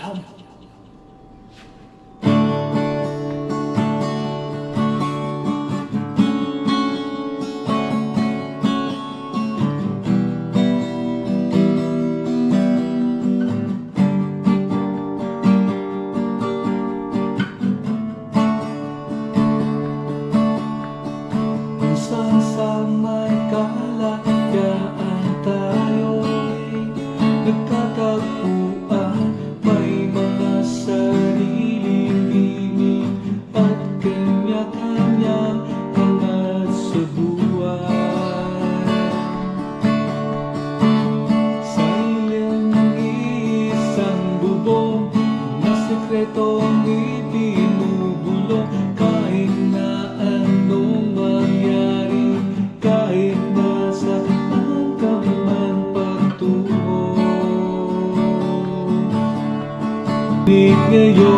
Jam. Minsan sa may kalagayan tayo'y nagkatagpuan. May mga sariling bini at kanya-kanyang hangat sa buhay. Sa ilang isang bubong na sekretong ibinubulong, kahit na anong mangyari, kahit na saan ka man patungo. Ngunit ngayon,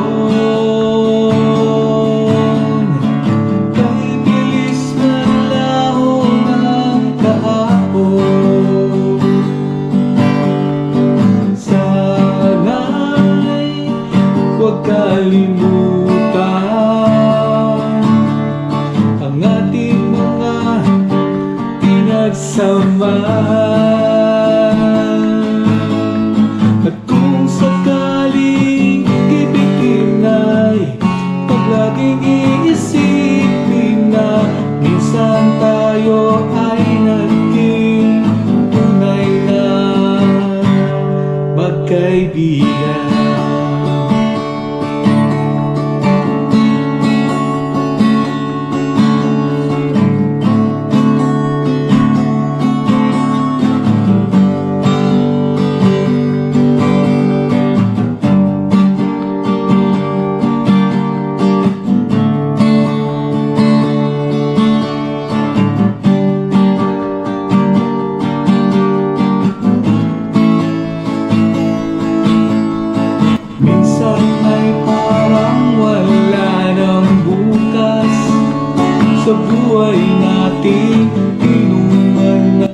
kay bilis malaho ng kahapon, sana'y huwag kalimutan ang ating mga pinagsamahan. At kung sakaling ibitin ay pag laging iisipin na minsan tayo ay naging tunay na magkaibigan. Minsan ay parang wala ng bukas sa buhay natin. Inuman na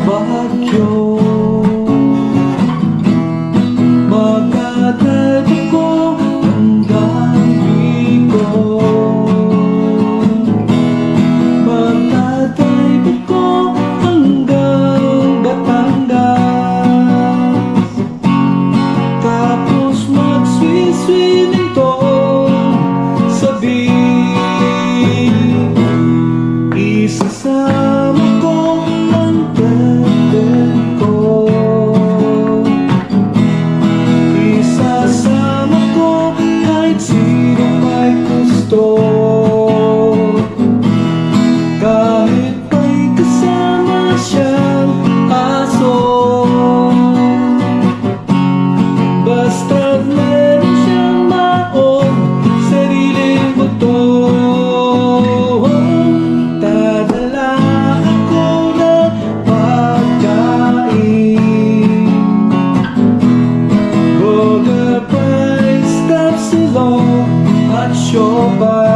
Baguio, magdadrive ko hanggang Bicol, magdadrive ko hanggang Batangas, tapos mag-swimming doon sa beach. Isasama ko ang ko, isasama ko kahit sino may gusto, kahit may kasama siyang aso, basta meron siyang maong sariling motor. Dadala ako ng pagkain, burger, fries, tapsilong at siomai.